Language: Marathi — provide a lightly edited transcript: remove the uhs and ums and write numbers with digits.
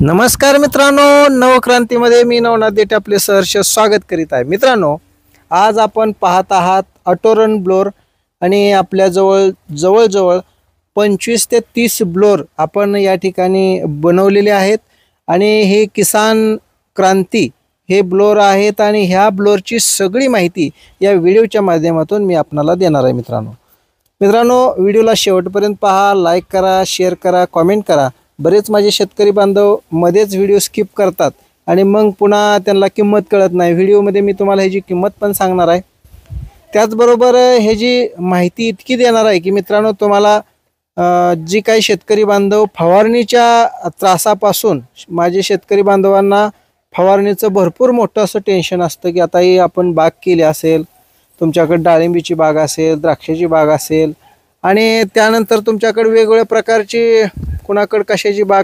नमस्कार मित्रांनो, नवक्रांतीमध्ये मी नवनाथ देठे आपले सहर्ष स्वागत करीत आहे. मित्रांनो, आज आपण पाहत आहात ऑटोरन ब्लोअर आणि आपल्या जवळजवळ 25 ते 30 ब्लोअर आपण या ठिकाणी बनवलेले आहेत आणि हे किसान क्रांती हे ब्लोअर आहेत आणि ह्या ब्लोअरची सगळी माहिती या व्हिडिओच्या माध्यमातून मी आपल्याला देणार आहे. मित्रांनो, व्हिडिओला शेवटपर्यंत पहा, लाईक करा, शेअर करा, कमेंट करा. बरेच माझे शेतकरी बांधव मध्येच व्हिडिओ स्किप करतात आणि मग पुन्हा त्यांना किंमत कळत नाही. व्हिडिओमध्ये मी तुम्हाला ह्याची किंमत पण सांगणार आहे, त्याचबरोबर ह्याची माहिती इतकी देणार आहे की मित्रांनो, तुम्हाला जी काही शेतकरी बांधव फवारणीच्या त्रासापासून, माझे शेतकरी बांधवांना फवारणीचं भरपूर मोठं असं टेन्शन असतं की आता ही आपण बाग केली असेल, तुमच्याकडे डाळिंबीची बाग असेल, द्राक्षाची बाग असेल आणि त्यानंतर तुमच्याकडे वेगवेगळ्या प्रकारची, कुणाकडे कशाची बाग